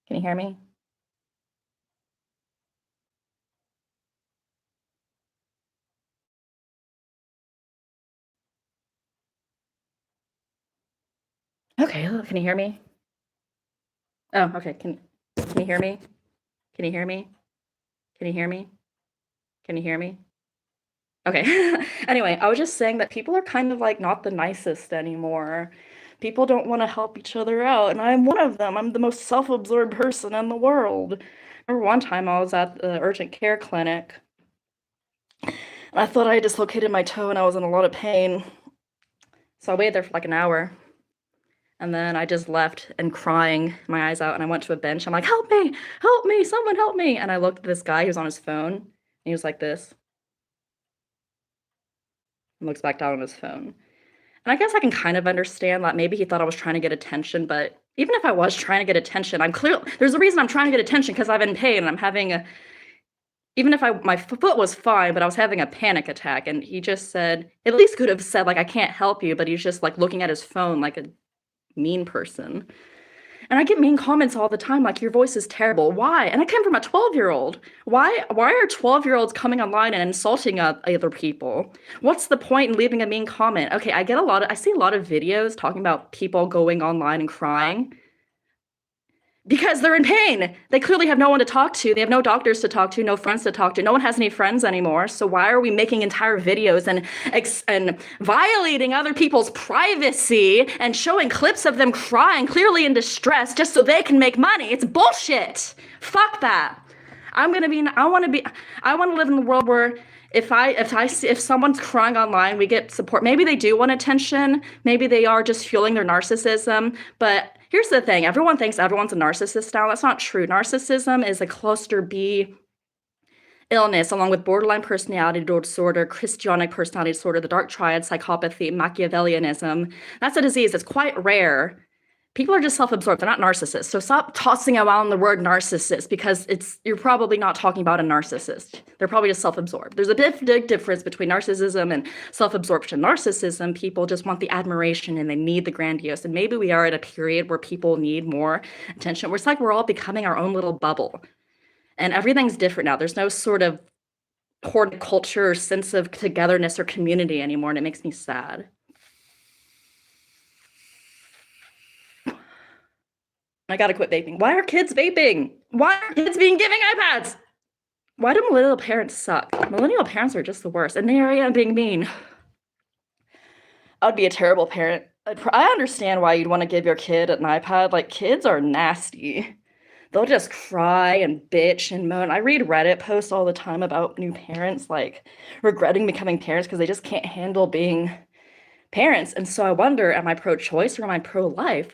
Can you hear me? Okay, hello, can you hear me? Oh, okay. Can you hear me? Can you hear me? Can you hear me? Can you hear me? Okay. Anyway, I was just saying that people are kind of like not the nicest anymore. People don't want to help each other out, and I'm one of them. I'm the most self-absorbed person in the world. Remember one time I was at the urgent care clinic, and I thought I dislocated my toe and I was in a lot of pain. So I waited there for like an hour. And then I just left and crying my eyes out. And I went to a bench. I'm like, help me, someone help me. And I looked at this guy who was on his phone. And he was like this and looks back down on his phone. And I guess I can kind of understand that maybe he thought I was trying to get attention. But even if I was trying to get attention, there's a reason I'm trying to get attention because I'm in pain and I'm having a, even if my foot was fine, but I was having a panic attack. And he just said, at least could have said, like, I can't help you. But he's just like looking at his phone like a mean person. And I get mean comments all the time, like, your voice is terrible. Why? And I come from a 12-year-old. Why are 12-year-olds coming online and insulting other people? What's the point in leaving a mean comment? Okay, I see a lot of videos talking about people going online and crying because they're in pain. They clearly have no one to talk to. They have no doctors to talk to, no friends to talk to. No one has any friends anymore. So why are we making entire videos and violating other people's privacy and showing clips of them crying clearly in distress just so they can make money? It's bullshit. Fuck that. I want to live in the world where if someone's crying online, we get support. Maybe they do want attention. Maybe they are just fueling their narcissism. But here's the thing: everyone thinks everyone's a narcissist now. That's not true. Narcissism is a cluster B illness, along with borderline personality disorder, Christianic personality disorder, the dark triad, psychopathy, Machiavellianism. That's a disease. It's quite rare. People are just self-absorbed. They're not narcissists. So stop tossing around the word narcissist because you're probably not talking about a narcissist. They're probably just self-absorbed. There's a big difference between narcissism and self-absorption. Narcissism, people just want the admiration and they need the grandiose. And maybe we are at a period where people need more attention. Where it's like we're all becoming our own little bubble. And everything's different now. There's no sort of horticulture or sense of togetherness or community anymore, and it makes me sad. I gotta quit vaping. Why are kids vaping? Why are kids being given iPads? Why do millennial parents suck? Millennial parents are just the worst. And there I am being mean. I'd be a terrible parent. I understand why you'd want to give your kid an iPad. Like, kids are nasty. They'll just cry and bitch and moan. I read Reddit posts all the time about new parents, like, regretting becoming parents because they just can't handle being parents. And so I wonder, am I pro-choice or am I pro-life?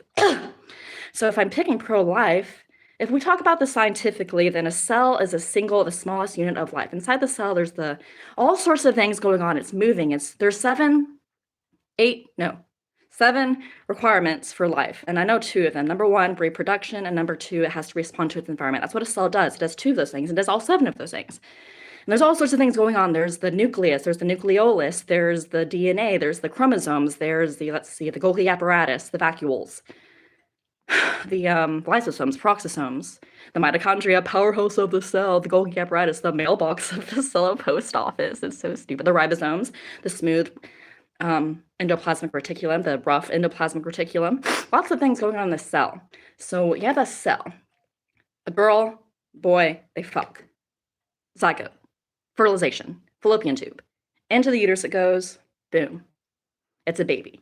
So if I'm picking pro-life, if we talk about this scientifically, then a cell is the smallest unit of life. Inside the cell, there's all sorts of things going on. It's moving. There's seven requirements for life. And I know two of them. Number one, reproduction, and number two, it has to respond to its environment. That's what a cell does. It does two of those things. It does all seven of those things. And there's all sorts of things going on. There's the nucleus, there's the nucleolus, there's the DNA, there's the chromosomes, there's the Golgi apparatus, the vacuoles, the lysosomes, peroxisomes, the mitochondria, powerhouse of the cell, the Golgi apparatus, the mailbox of the cell post office. It's so stupid. The ribosomes, the smooth endoplasmic reticulum, the rough endoplasmic reticulum. Lots of things going on in the cell. So you have a cell. A girl, boy, they fuck. Zygote. Fertilization. Fallopian tube. Into the uterus it goes. Boom. It's a baby.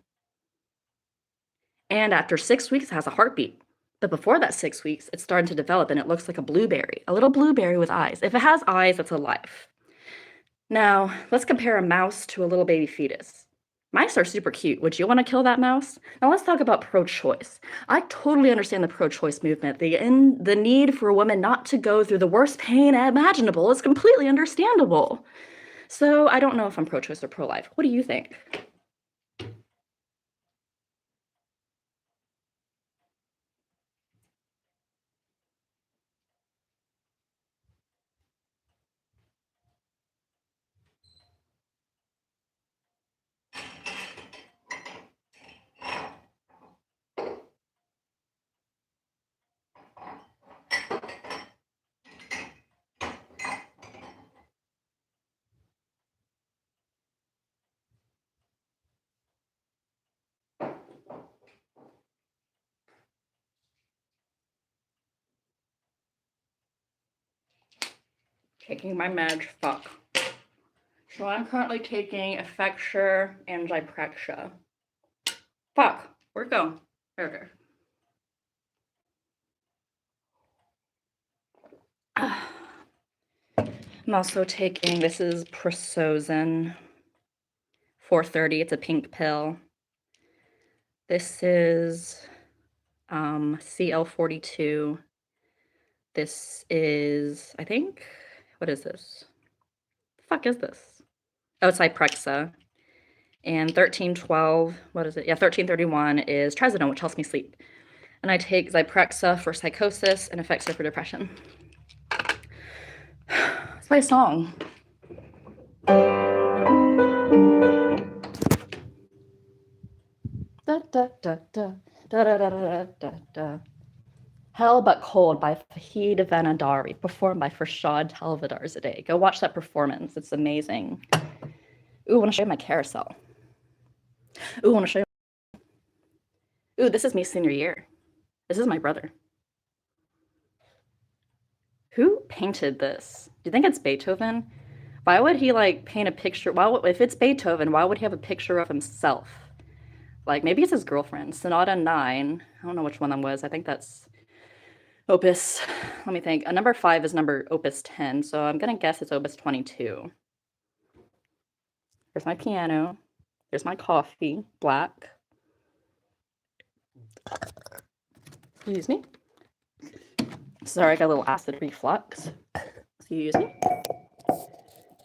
And after 6 weeks, it has a heartbeat. But before that 6 weeks, it's starting to develop and it looks like a blueberry. A little blueberry with eyes. If it has eyes, it's alive. Now, let's compare a mouse to a little baby fetus. Mice are super cute. Would you want to kill that mouse? Now let's talk about pro-choice. I totally understand the pro-choice movement. The need for a woman not to go through the worst pain imaginable is completely understandable. So I don't know if I'm pro-choice or pro-life. What do you think? Taking my meds, fuck. So I'm currently taking Effexor and Zyprexa. Fuck, where'd it go? There it is. I'm also taking, this is Prosozin 430. It's a pink pill. This is CL42. This is, I think, what is this? The fuck is this? Oh, it's Zyprexa. And 1312, what is it? Yeah, 1331 is Trazodone, which helps me sleep. And I take Zyprexa for psychosis and Effexor for depression. It's my song. Da, da, da, da, da, da, da, da, da, da. Hell But Cold by Fahid Vanadari, performed by Farshad Talvadarzadeh. Go watch that performance. It's amazing. Ooh, I want to show you my carousel. Ooh, I want to show you. Ooh, this is me senior year. This is my brother. Who painted this? Do you think it's Beethoven? Why would he like paint a picture? If it's Beethoven, why would he have a picture of himself? Like maybe it's his girlfriend. Sonata 9. I don't know which one that was. I think that's Opus. Let me think. Number 5 is number Opus 10. So I'm gonna guess it's Opus 22. Here's my piano. Here's my coffee, black. Excuse me. Sorry, I got a little acid reflux. Excuse me.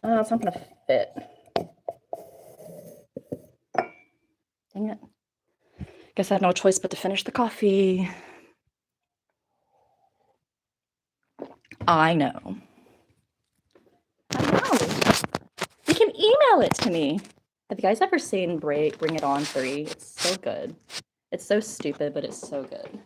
It's not gonna fit. Dang it. Guess I had no choice but to finish the coffee. I know. You can email it to me. Have you guys ever seen Bring It On 3? It's so good. It's so stupid, but it's so good.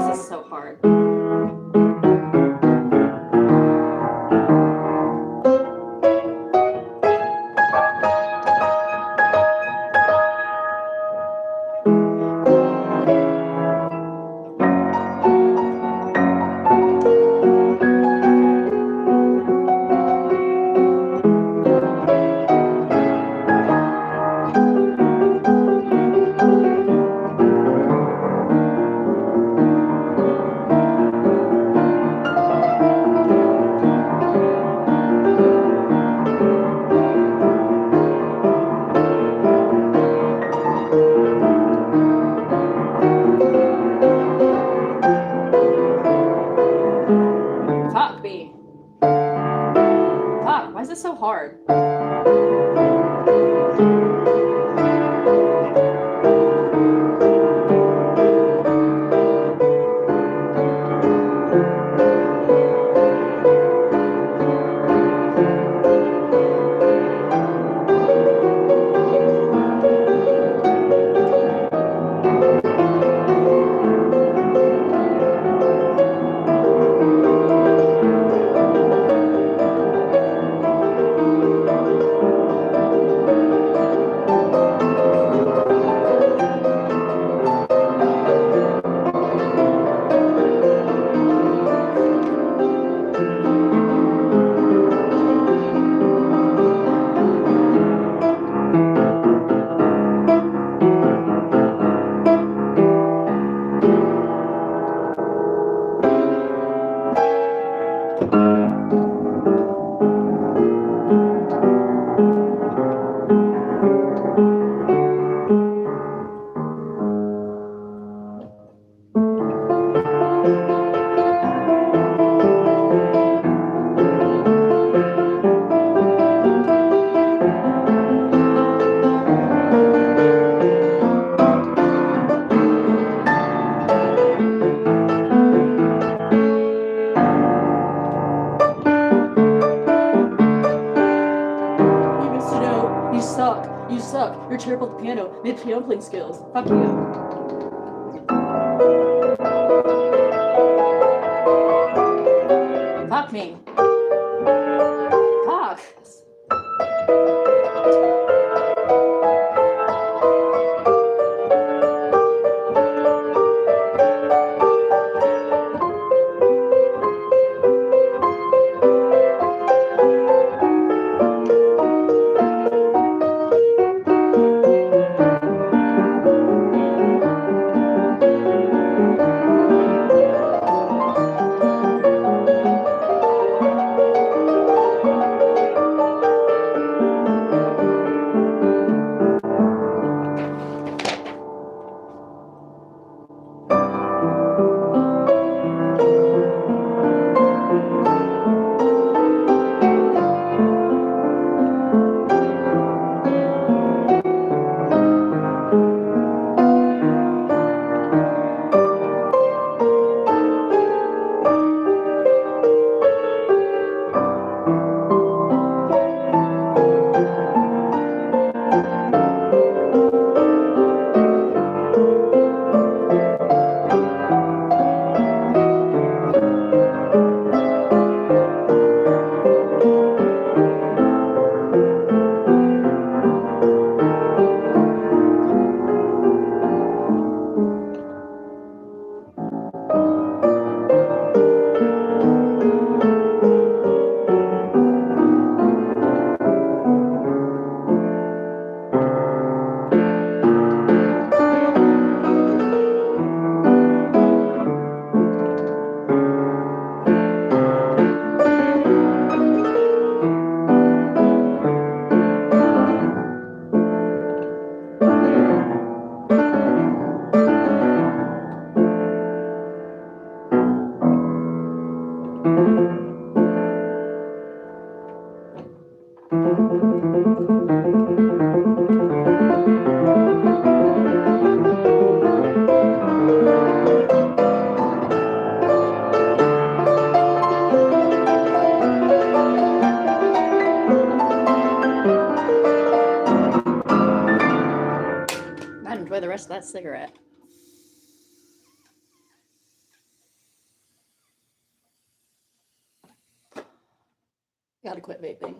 This is so hard. Fuck me. Fuck, why is this so hard? piano, mid-piano playing skills. Fuck you. Fuck me. Fuck. I'd enjoy the rest of that cigarette. Gotta quit vaping.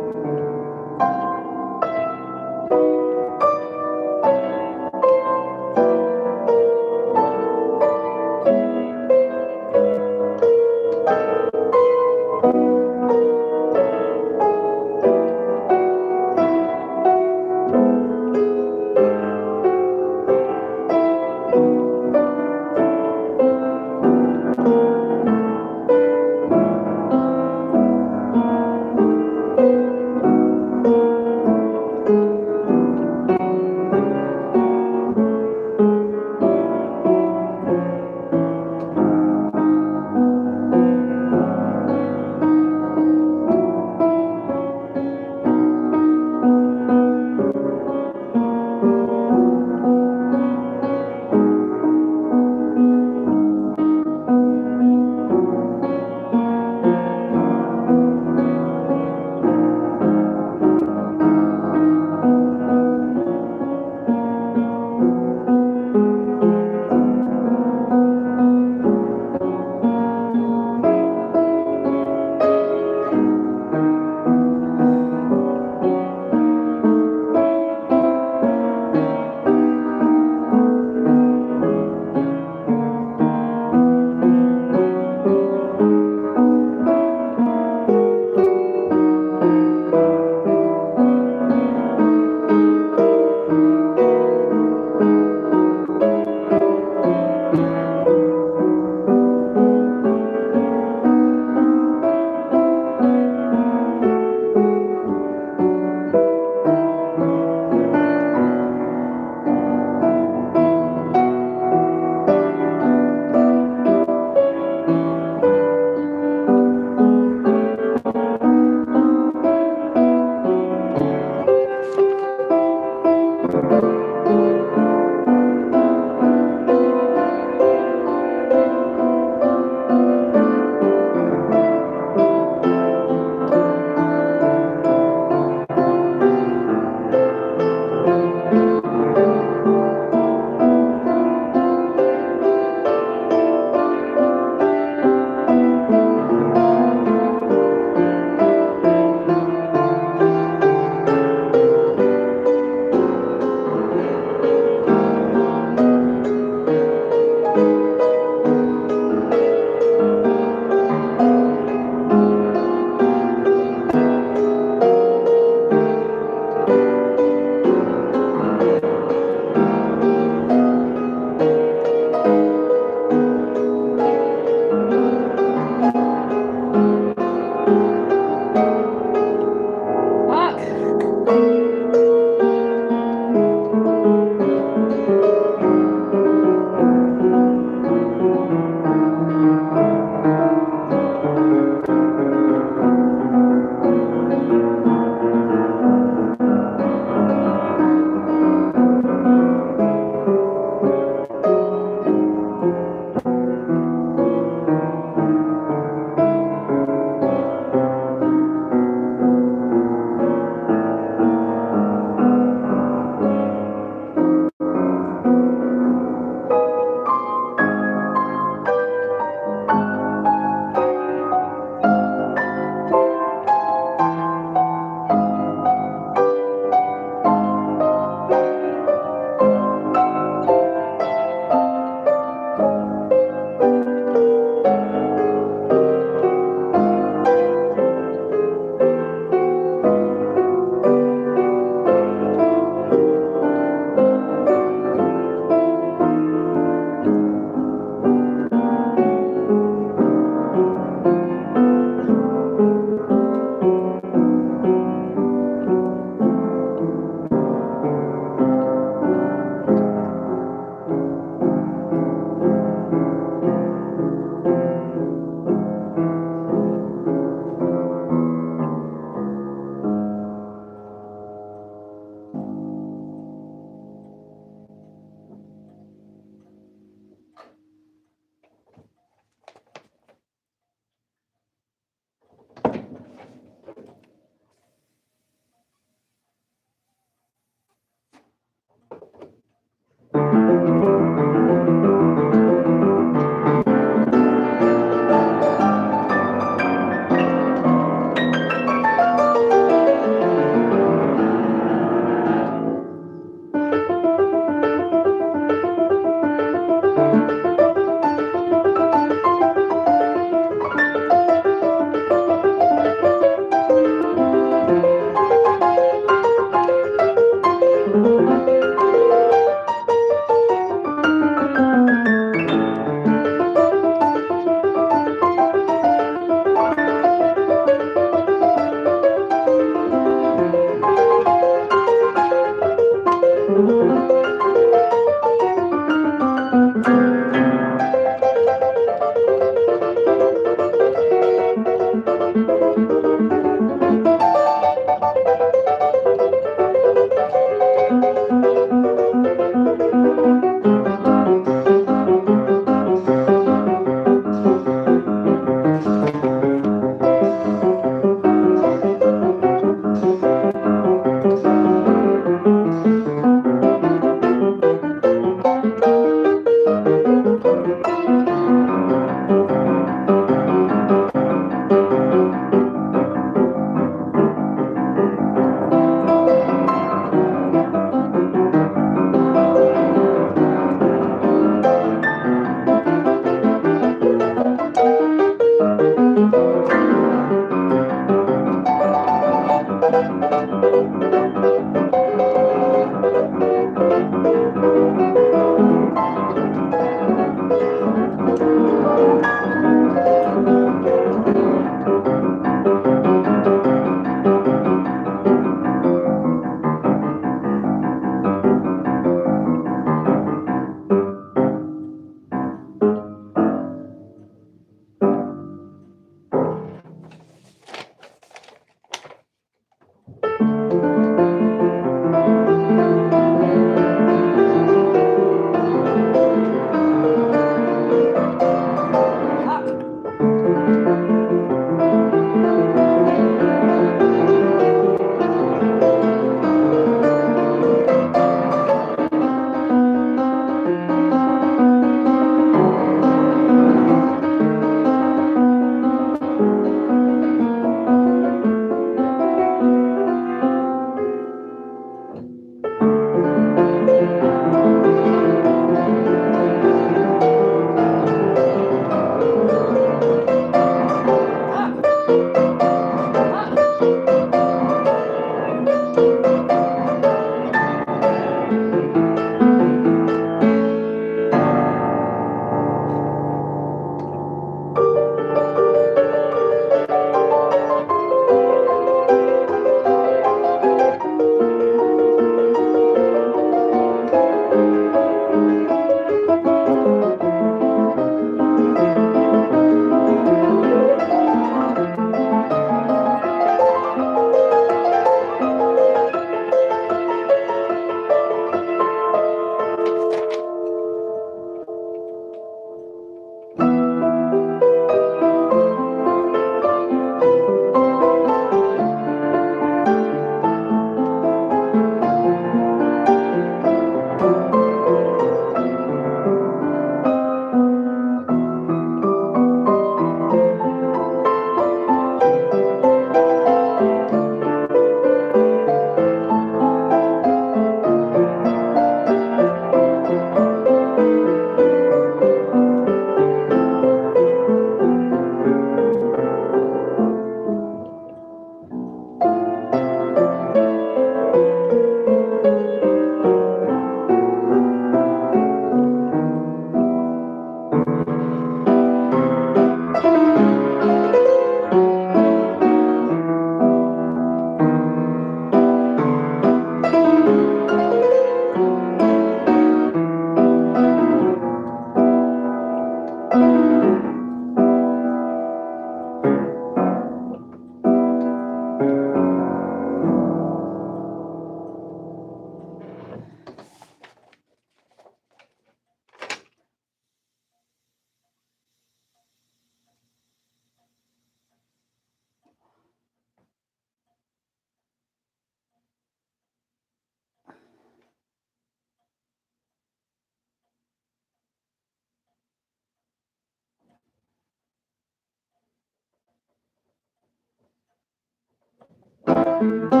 Так.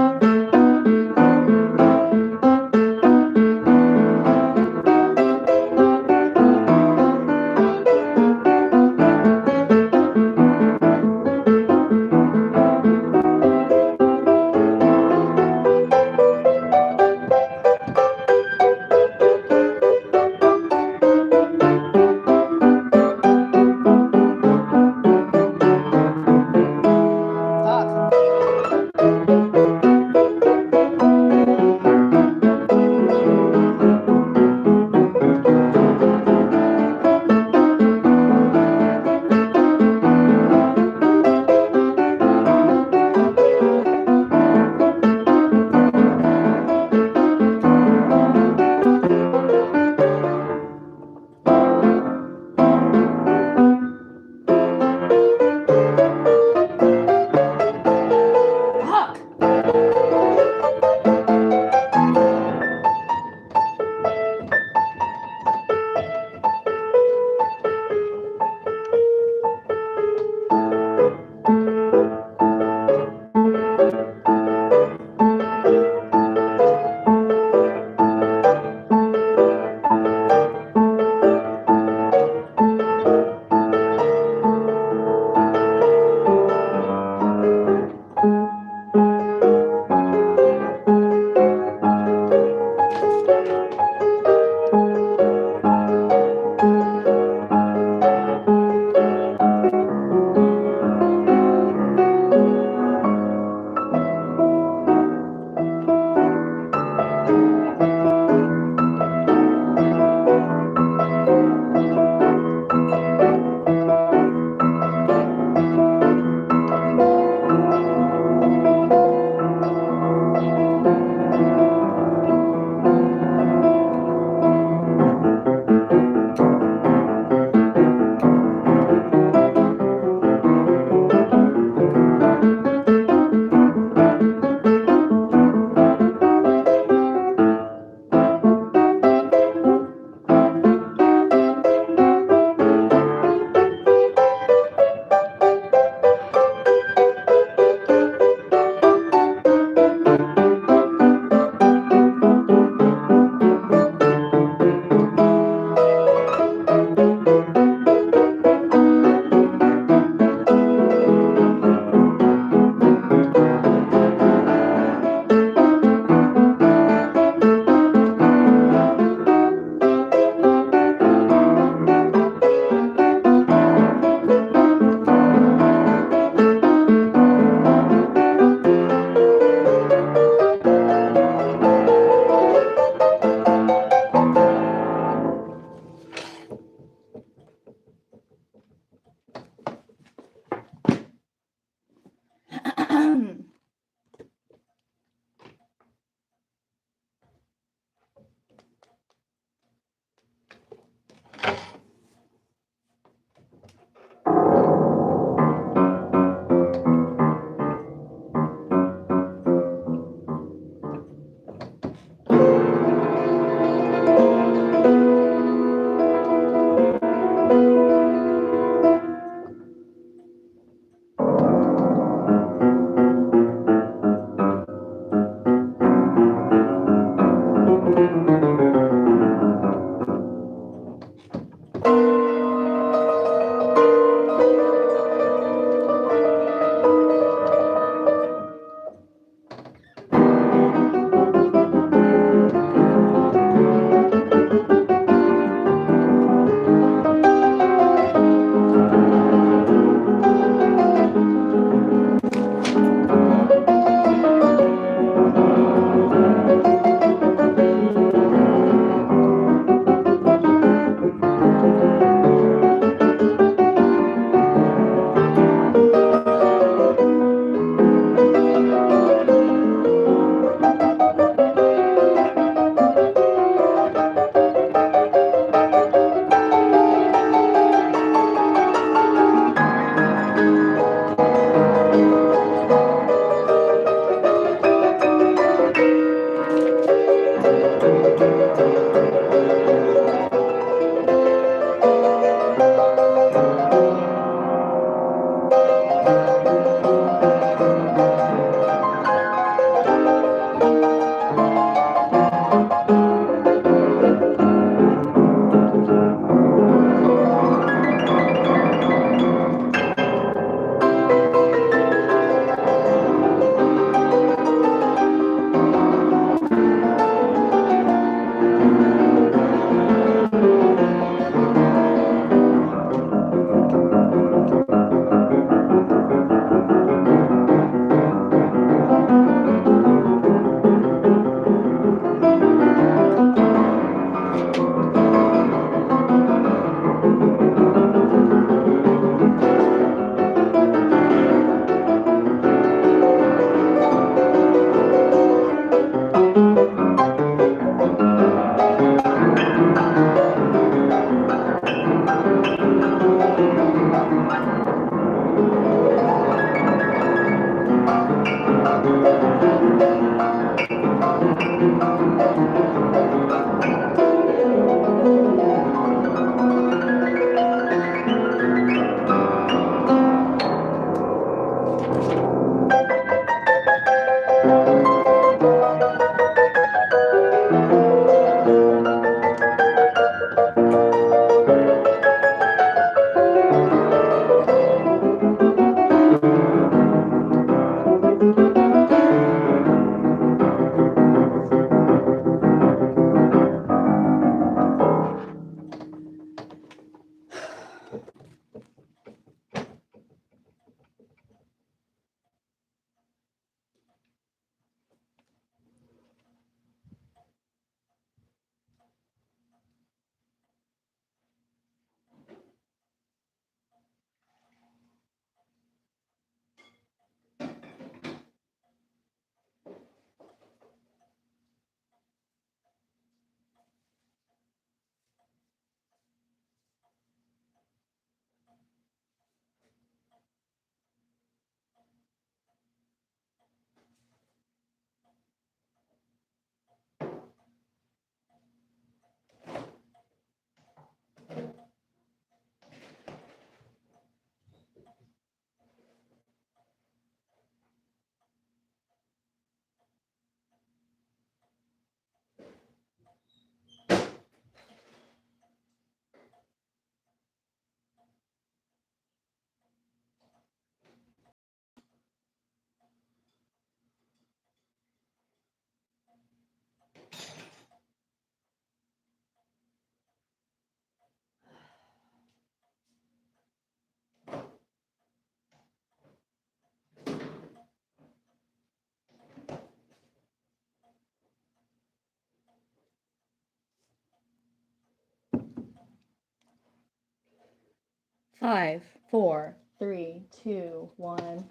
Five, four, three, two, one.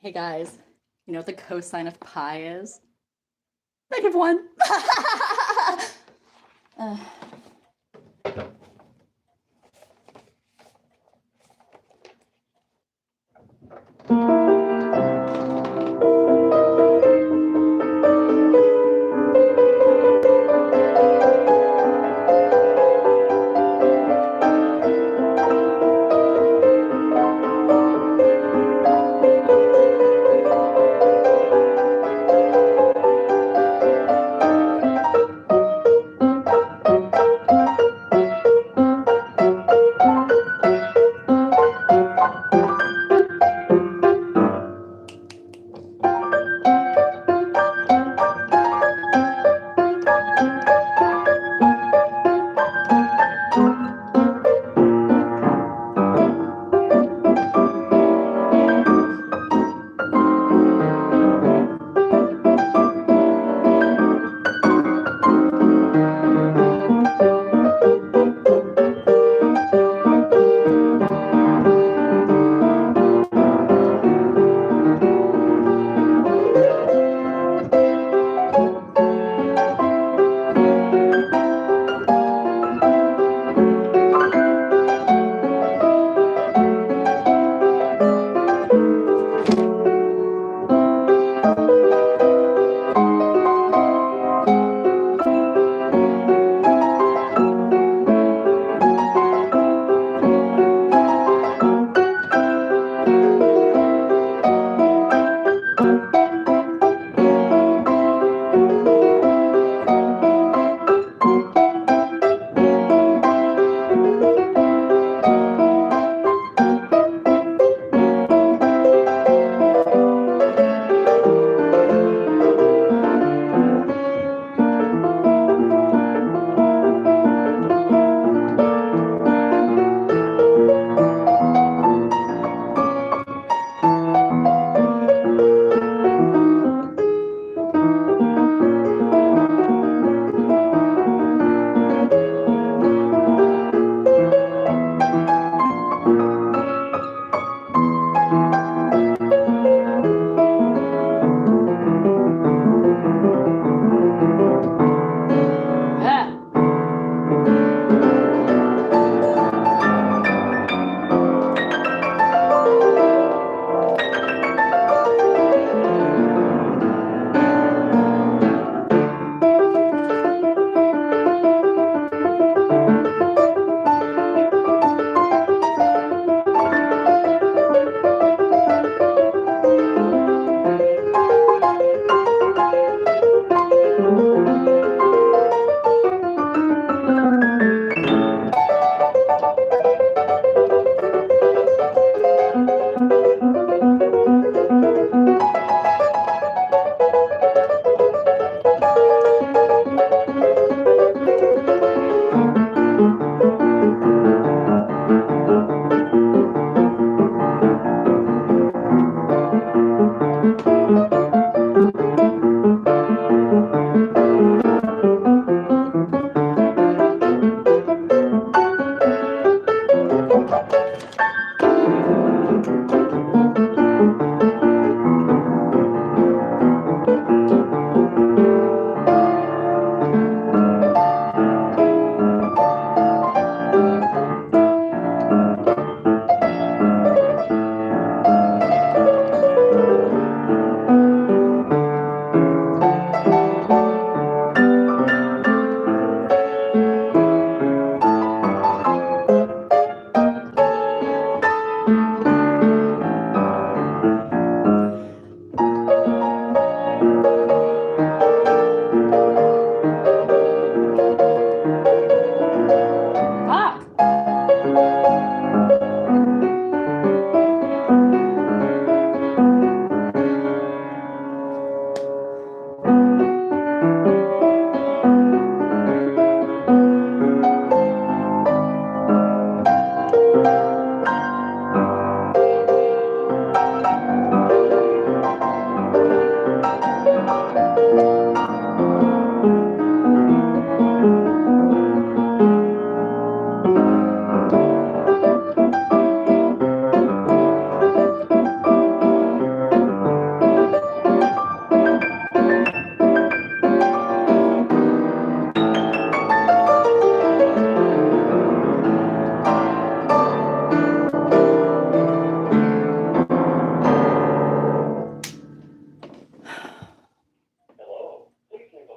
Hey guys, you know what the cosine of pi is? -1. Uh,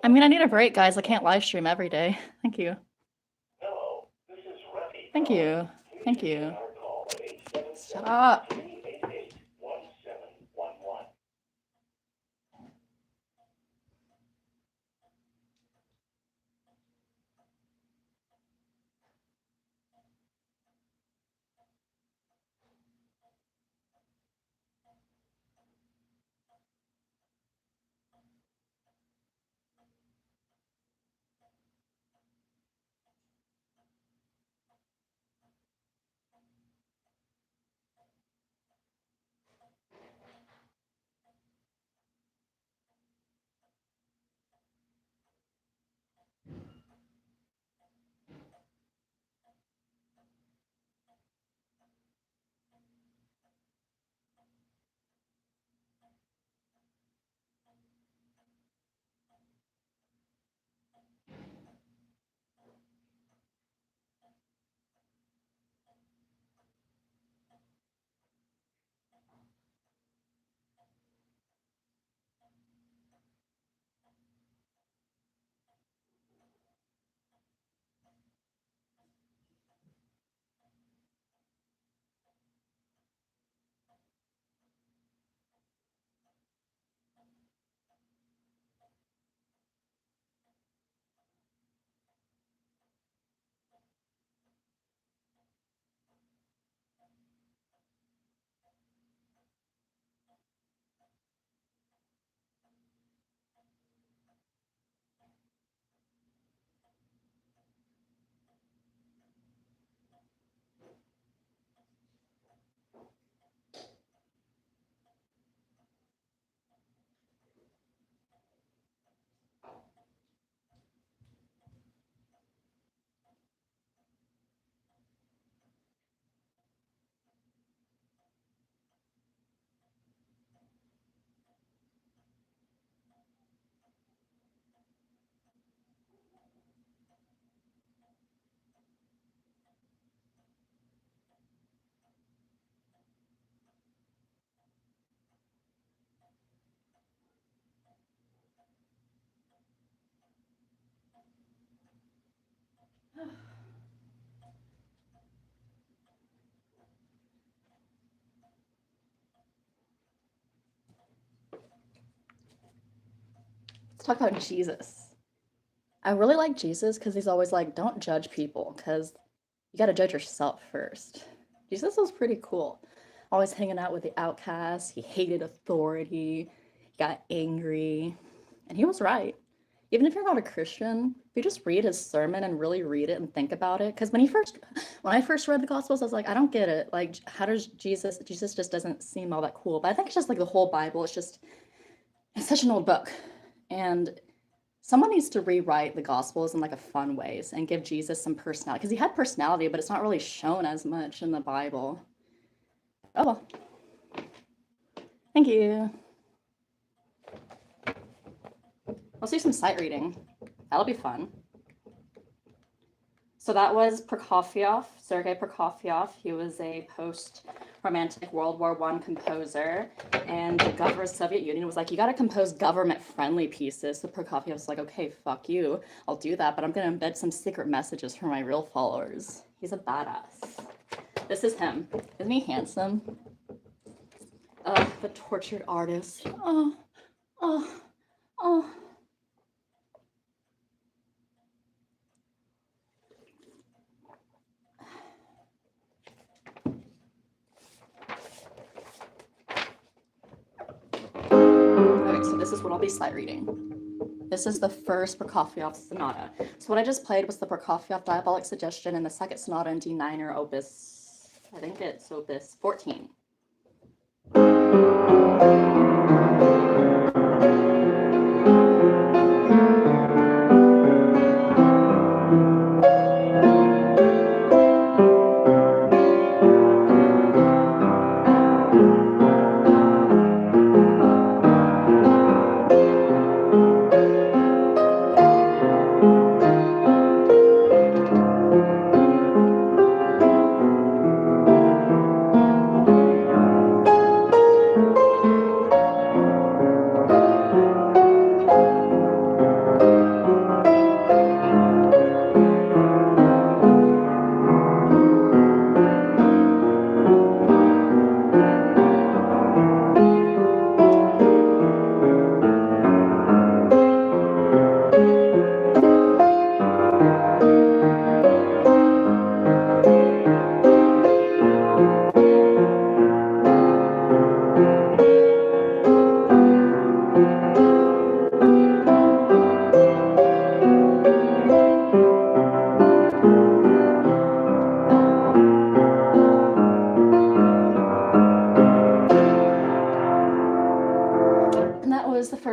I mean, I need a break, guys. I can't live stream every day. Thank you. Thank you. Thank you. Shut up. Let's talk about Jesus. I really like Jesus because he's always like, don't judge people because you got to judge yourself first. Jesus was pretty cool. Always hanging out with the outcasts. He hated authority. He got angry. And he was right. Even if you're not a Christian, if you just read his sermon and really read it and think about it, because when I first read the Gospels, I was like, I don't get it. Like, how does Jesus just doesn't seem all that cool. But I think it's just like the whole Bible. It's such an old book. And someone needs to rewrite the Gospels in like a fun ways and give Jesus some personality. Because he had personality, but it's not really shown as much in the Bible. Oh well. Thank you. Let's do some sight reading. That'll be fun. So that was Prokofiev, Sergei Prokofiev. He was a post-romantic World War I composer, and the government of the Soviet Union was like, you got to compose government-friendly pieces. So Prokofiev was like, okay, fuck you. I'll do that, but I'm going to embed some secret messages for my real followers. He's a badass. This is him. Isn't he handsome? The tortured artist. Oh, oh, oh. Okay, so this is what I'll be sight reading. This is the first Prokofiev sonata. So what I just played was the Prokofiev Diabolic Suggestion and the second sonata in D minor, opus, I think it's opus 14.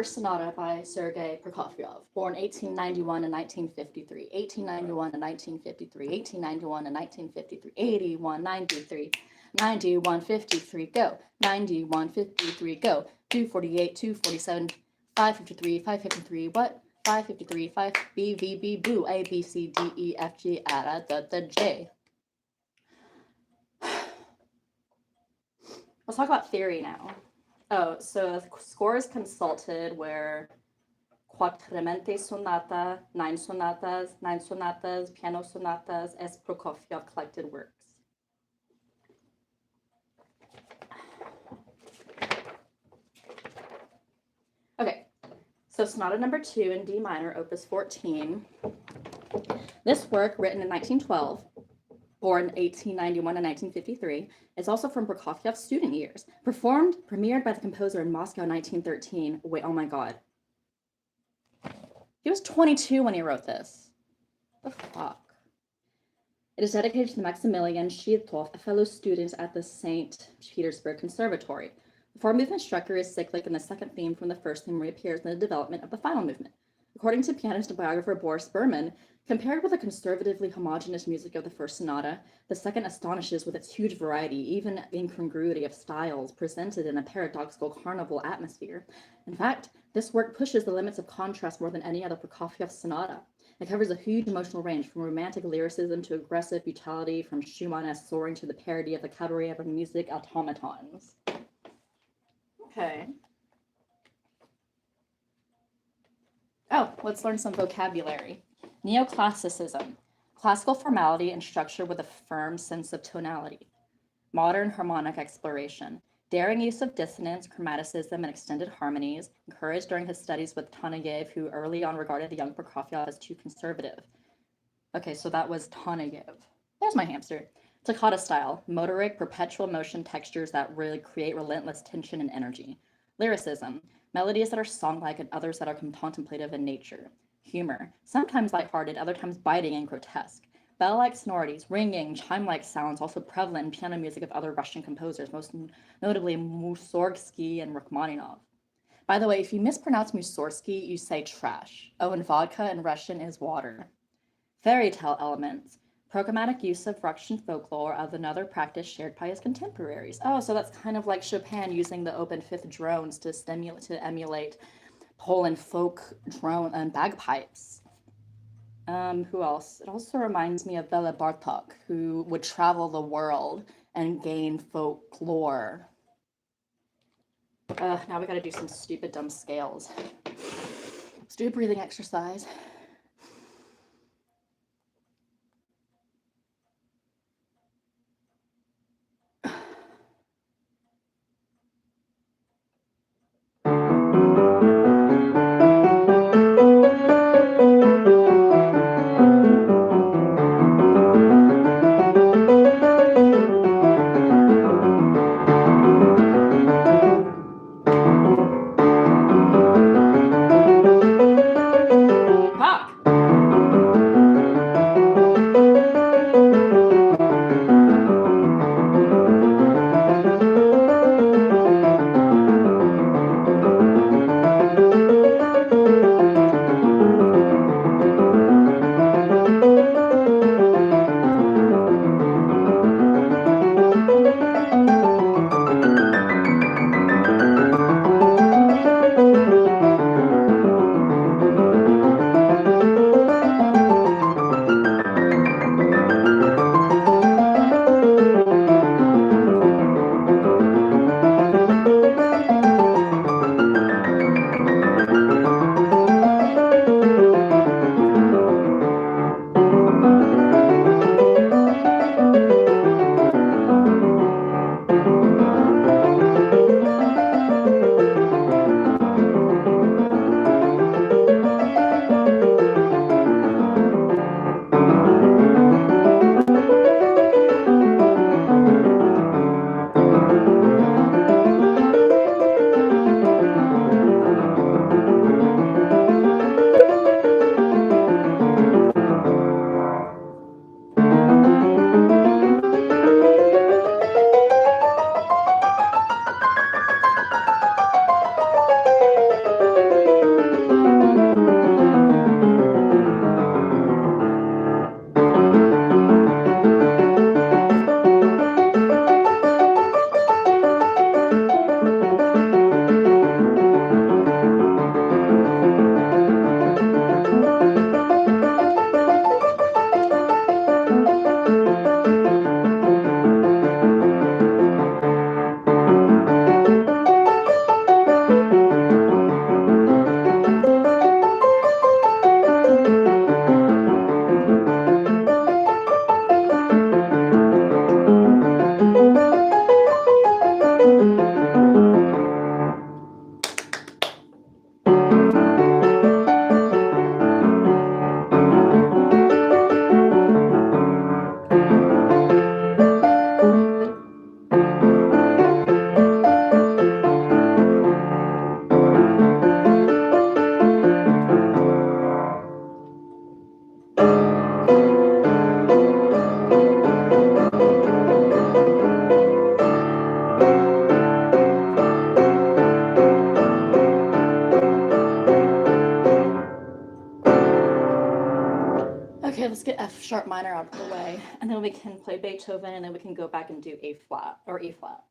First Sonata by Sergei Prokofiev, born 1891 and 1953, 1891 and 1953, 1891 and 1953, 81, 93, 91, 53, go, 91, 53, go, 248, 247, 553, 553, what? 553, 5, B, V, B, boo, A, B, C, D, E, F, G, ada, the J. Let's talk about theory now. Oh, so the score is consulted where Quattramente sonata, nine sonatas, piano sonatas, as Prokofiev collected works. Okay, so Sonata number 2 in D minor, opus 14. This work, written in 1912, born 1891 and 1953, is also from Prokofiev's student years. Premiered by the composer in Moscow in 1913. Wait, oh my God. He was 22 when he wrote this. What the fuck? It is dedicated to Maximilian Shidtov, a fellow student at the St. Petersburg Conservatory. The four-movement structure is cyclic, and the second theme from the first theme reappears in the development of the final movement. According to pianist and biographer Boris Berman, compared with the conservatively homogeneous music of the first sonata, the second astonishes with its huge variety, even incongruity of styles presented in a paradoxical carnival atmosphere. In fact, this work pushes the limits of contrast more than any other Prokofiev sonata. It covers a huge emotional range, from romantic lyricism to aggressive brutality, from Schumann-esque soaring to the parody of the cabaret of music automatons. Okay. Oh, let's learn some vocabulary. Neoclassicism, classical formality and structure with a firm sense of tonality. Modern harmonic exploration, daring use of dissonance, chromaticism, and extended harmonies, encouraged during his studies with Taneyev, who early on regarded the young Prokofiev as too conservative. Okay, so that was Taneyev. There's my hamster. Toccata style, motoric, perpetual motion textures that really create relentless tension and energy. Lyricism, melodies that are song-like and others that are contemplative in nature. Humor, sometimes lighthearted, other times biting and grotesque. Bell-like sonorities, ringing, chime-like sounds also prevalent in piano music of other Russian composers, most notably Mussorgsky and Rachmaninoff. By the way, if you mispronounce Mussorgsky, you say trash. Oh, and vodka in Russian is water. Fairy tale elements, programmatic use of Russian folklore of another practice shared by his contemporaries. Oh, so that's kind of like Chopin using the open fifth drones to emulate Poland folk drone and bagpipes. Who else? It also reminds me of Bela Bartok, who would travel the world and gain folklore. Now we gotta do some stupid, dumb scales. Let's do a breathing exercise. Okay, let's get F sharp minor out of the way, and then we can play Beethoven, and then we can go back and do A flat or E flat.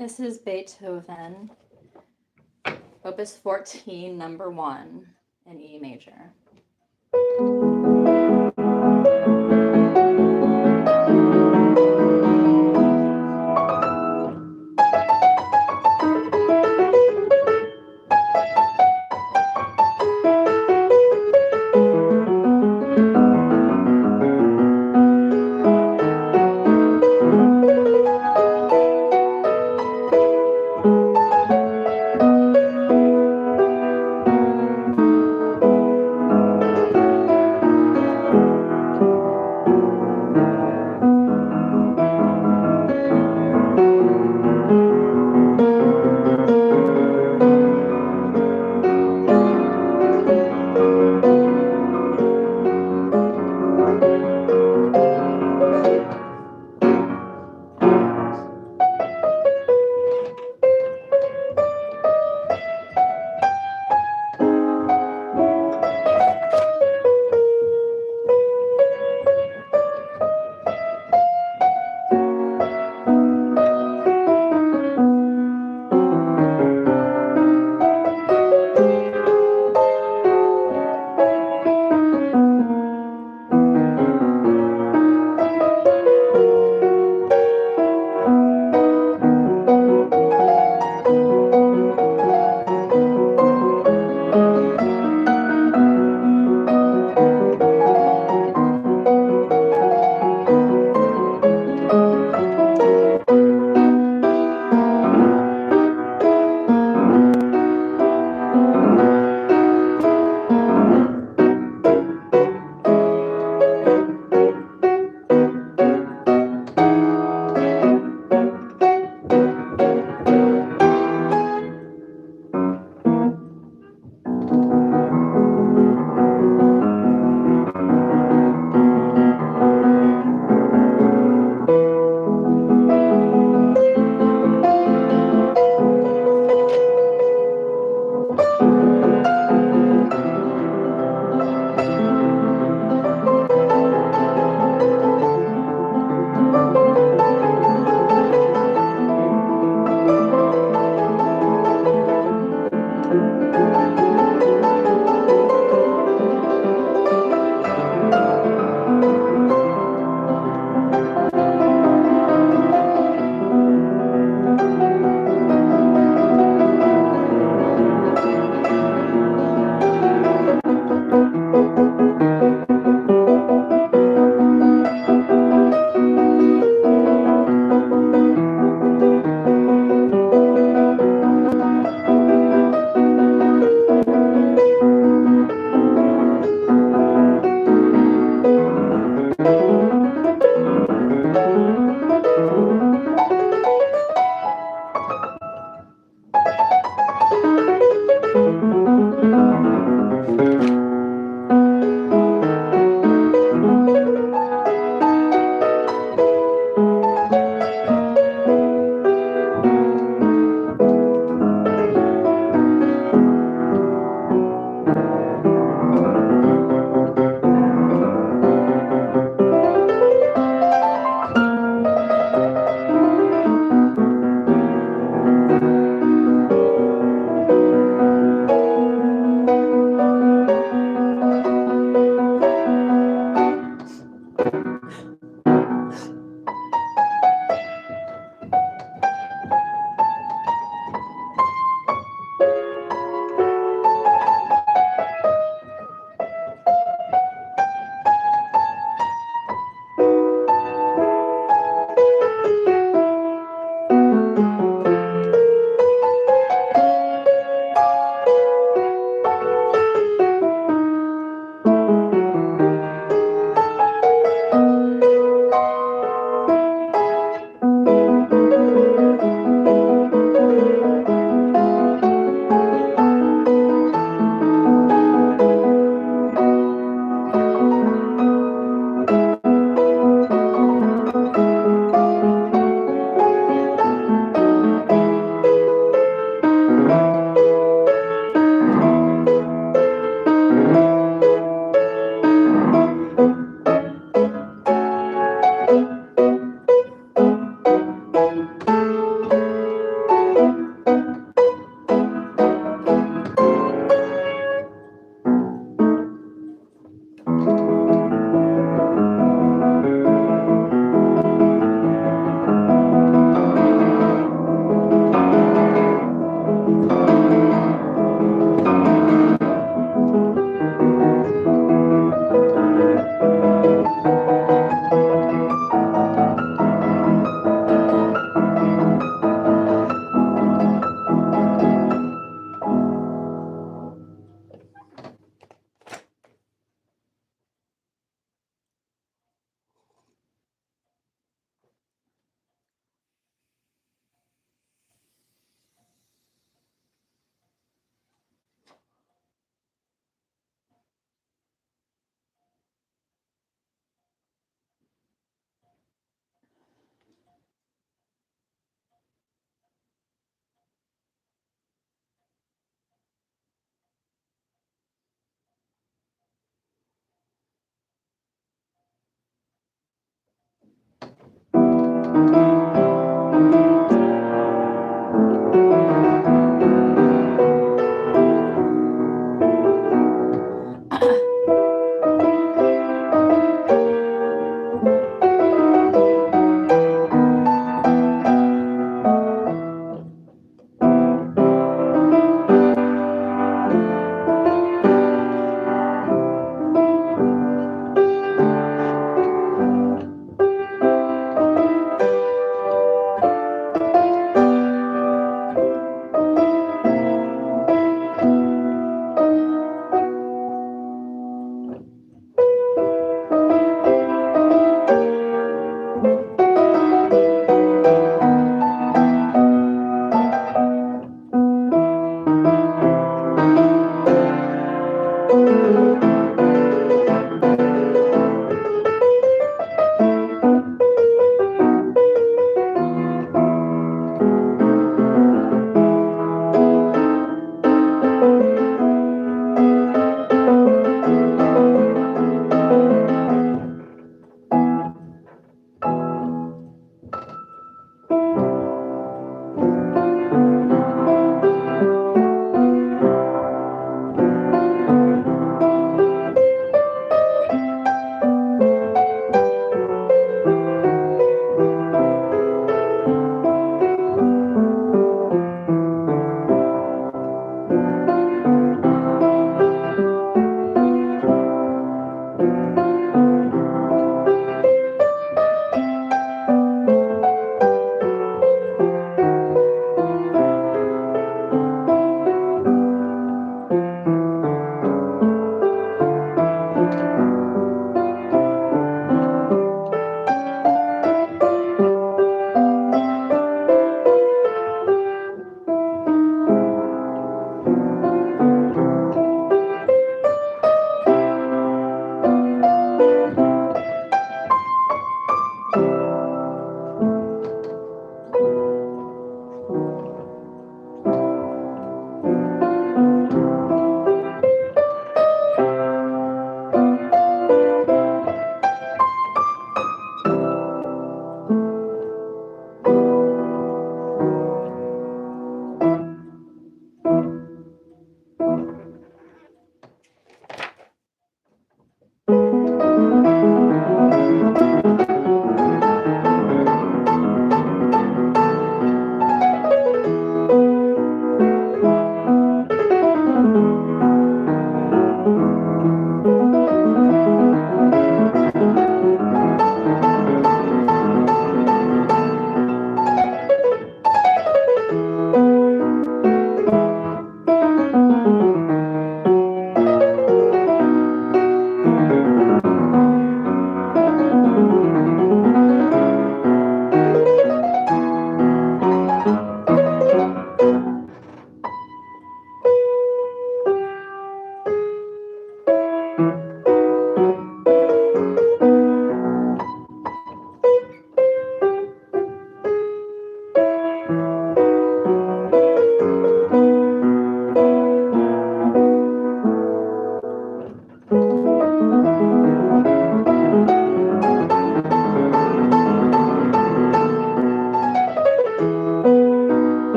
This is Beethoven, Opus 14, number 1 in E major.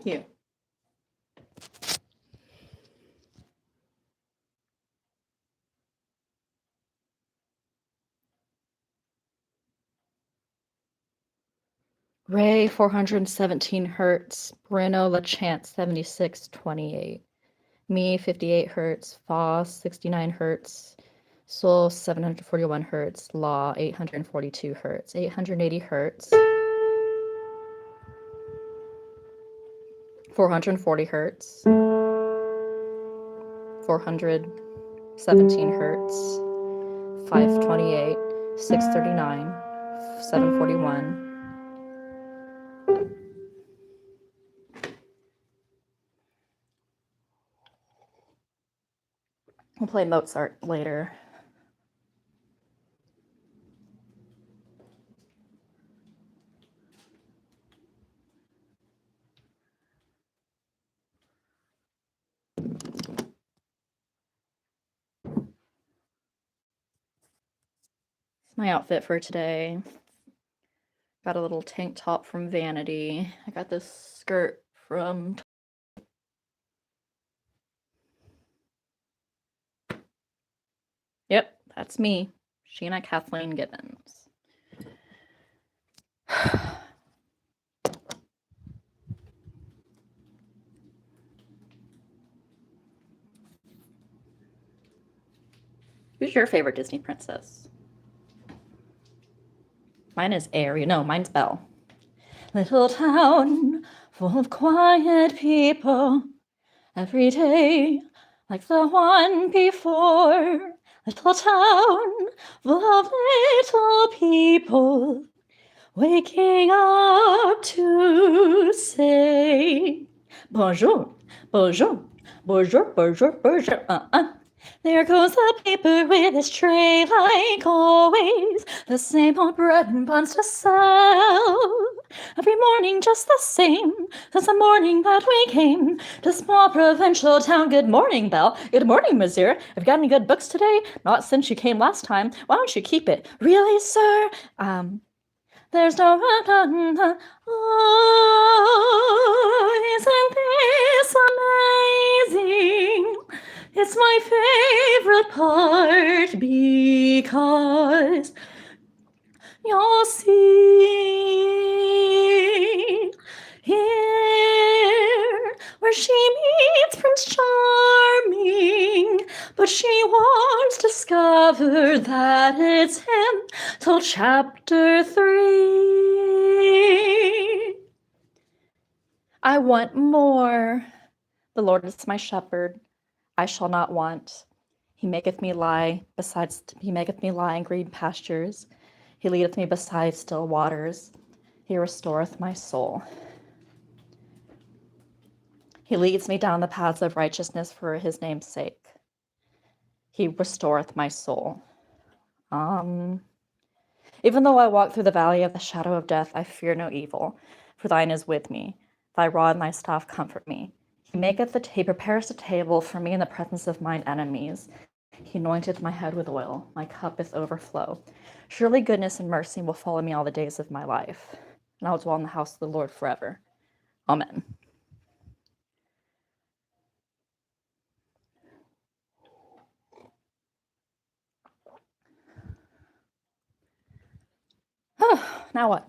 Thank you. Ray 417 hertz, Bruno Lachance 7628, me 58 hertz, Fa 69 hertz, Sol 741 hertz, Law 842 hertz, 880 hertz, 440 hertz, 417 hertz, 528, 639, 741. We'll play Mozart later. My outfit for today. Got a little tank top from Vanity. I got this skirt from... Yep, that's me, Sheena Kathleen Gibbons. Who's your favorite Disney princess? Mine is Ariel. No, mine's Belle. Little town full of quiet people, every day like the one before. Little town full of little people, waking up to say bonjour, bonjour, bonjour, bonjour, bonjour. There goes the paper with his tray like always, the same old bread and buns to sell. Every morning just the same, since the morning that we came to small provincial town. Good morning, Belle. Good morning, monsieur. Have you got any good books today? Not since you came last time. Why don't you keep it? Really, sir? There's no... Oh, isn't this amazing? It's my favorite part because you'll see here where she meets Prince Charming, but she won't discover that it's him till chapter 3. I want more. The Lord is my shepherd, I shall not want. He maketh me lie in green pastures. He leadeth me beside still waters. He restoreth my soul. He leads me down the paths of righteousness for his name's sake. He restoreth my soul. Even though I walk through the valley of the shadow of death, I fear no evil, for thine is with me. Thy rod and thy staff comfort me. He prepareth a table for me in the presence of mine enemies. He anointeth my head with oil, my cup doth overflow. Surely goodness and mercy will follow me all the days of my life, and I will dwell in the house of the Lord forever. Amen. Now what?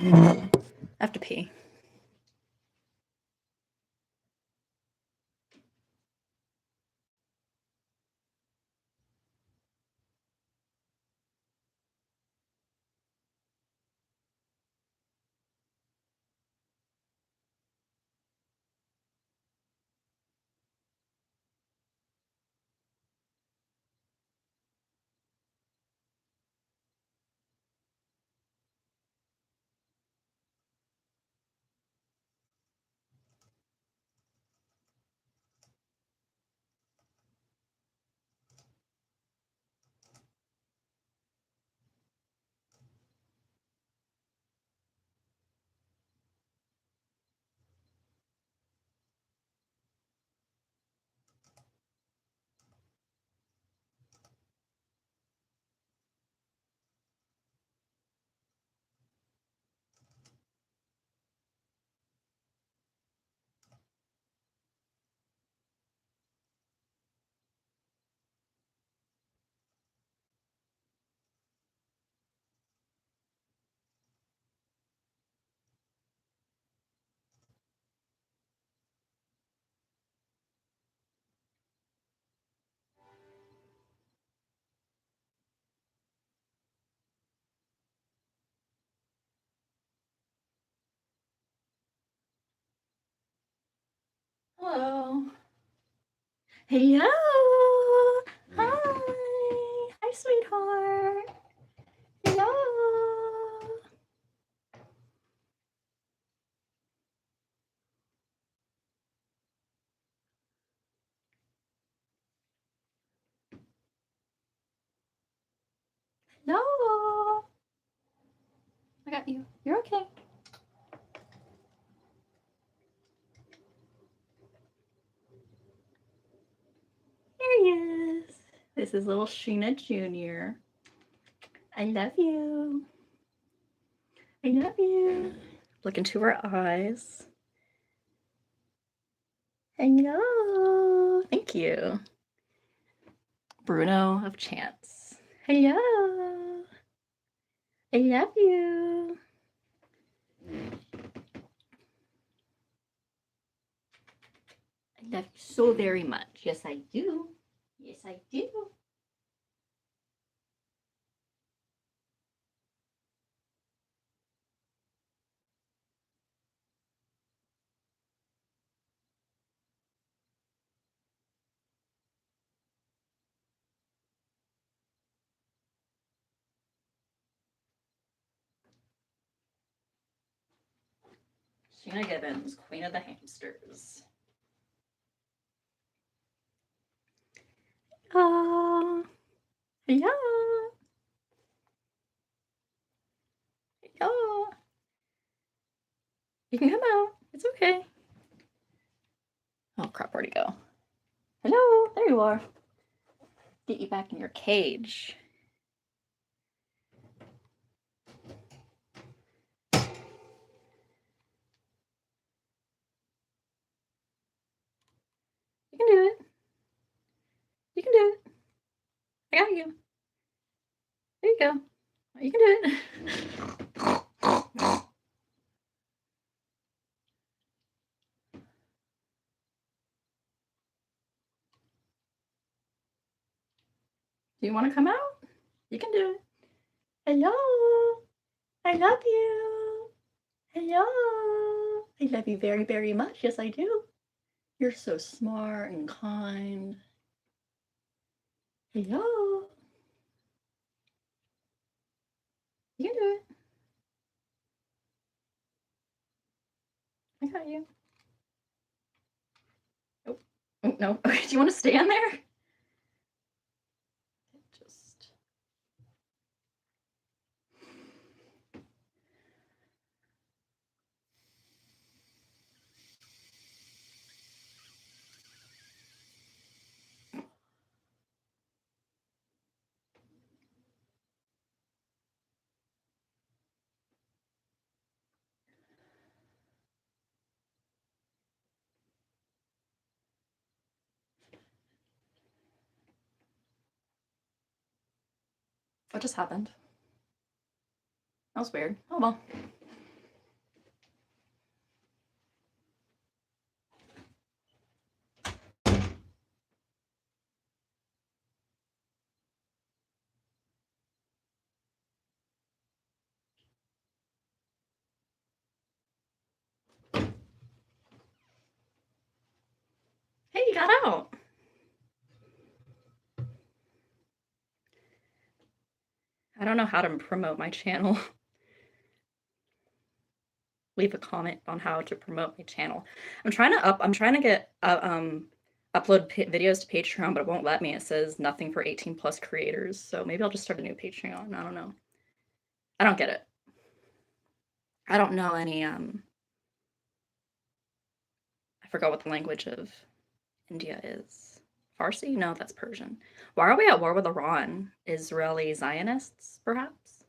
I have to pee. Hello. Hello. Hi. Hi, sweetheart. Hello. Hello. I got you. You're okay. Here he is. This is little Sheena Jr. I love you. I love you. Look into her eyes. Hello. Thank you. Bruno of Chance. Hello. I love you. I love you so very much. Yes, I do. Yes, I do. Sheena Gibbons, Queen of the Hamsters. Oh, hello. Hello. You can come out. It's okay. Oh, crap, where'd he go? Hello. There you are. Get you back in your cage. You can do it. You can do it. I got you. There you go. You can do it. Do you want to come out? You can do it. Hello. I love you. Hello. I love you very, very much. Yes, I do. You're so smart and kind. Hello. You can do it. I got you. Oh, oh no. Okay, do you want to stand there? Just. What just happened? That was weird. Oh well. Hey, you got out. I don't know how to promote my channel. Leave a comment on how to promote my channel. I'm trying to get upload videos to Patreon, but it won't let me. It says nothing for 18 plus creators. So maybe I'll just start a new Patreon. I don't know. I don't get it. I don't know any I forgot what the language of India is. Farsi? No, that's Persian. Why are we at war with Iran? Israeli Zionists, perhaps?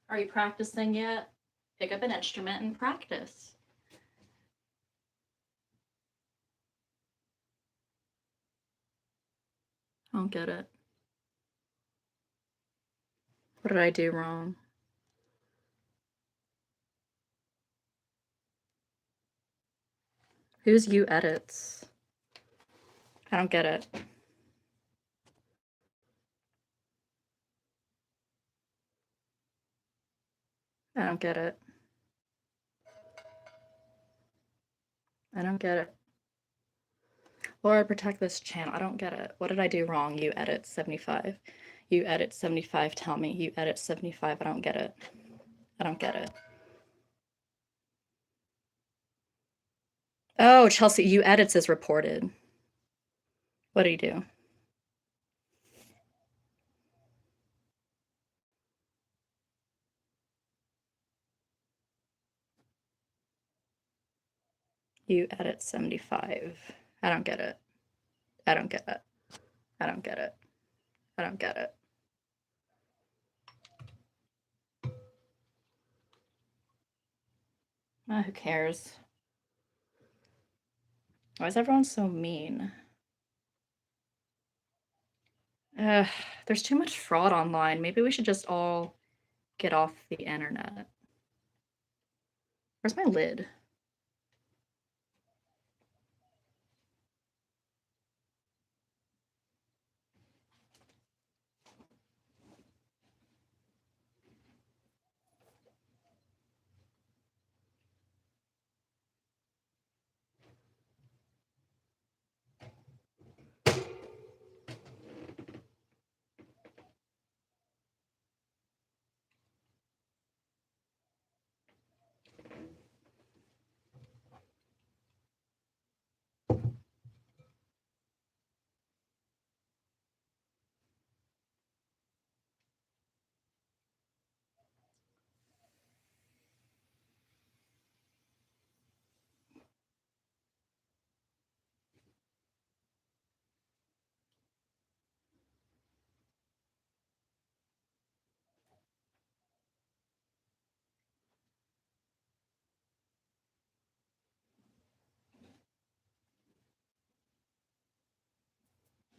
Are you practicing yet? Pick up an instrument and practice. I don't get it. What did I do wrong? Who's you edits? I don't get it. I don't get it. I don't get it. Lord, protect this channel. I don't get it. What did I do wrong? You edit 75. You edit 75. Tell me. You edit 75. I don't get it. I don't get it. Oh, Chelsea, you edits is reported. What do you do? You edit 75. I don't get it. I don't get it. I don't get it. I don't get it. Who cares? Why is everyone so mean? There's too much fraud online. Maybe we should just all get off the internet. Where's my lid?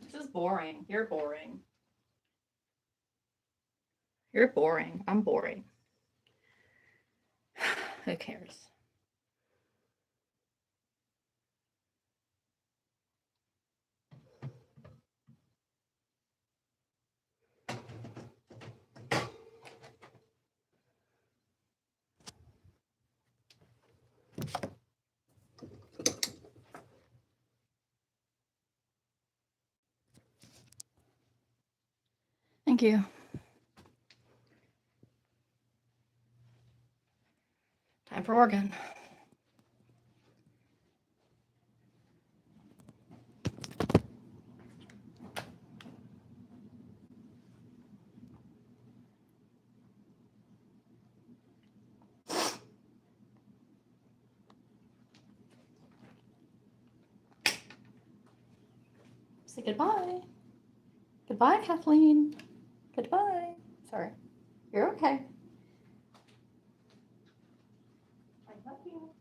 This is boring. You're boring. You're boring. I'm boring. Who cares? Thank you. Time for organ. Say goodbye. Goodbye, Kathleen. Goodbye. Sorry. You're okay. I love you.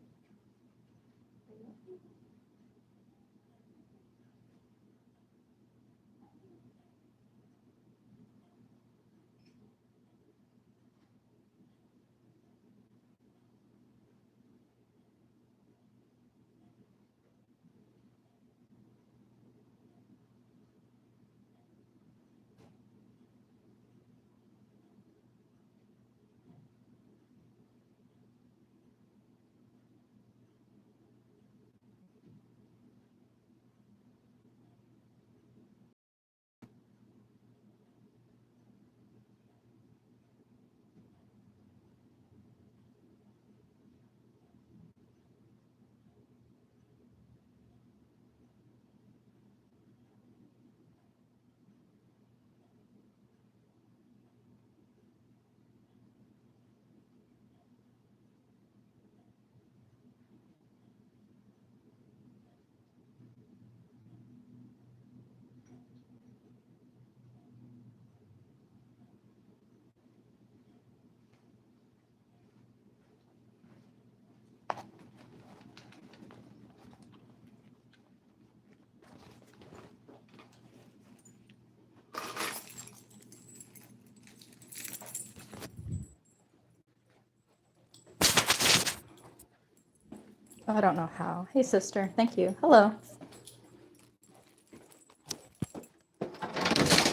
I don't know how. Hey, sister. Thank you. Hello.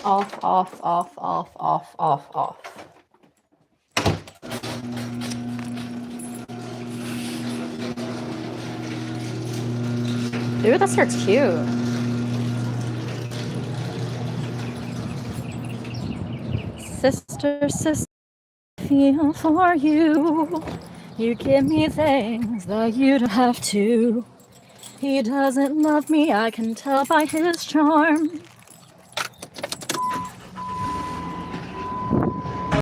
Off, off, off, off, off, off, off. Ooh, that skirt's cute. Sister, sister, feel for you. You give me things that you don't have to. He doesn't love me, I can tell by his charm.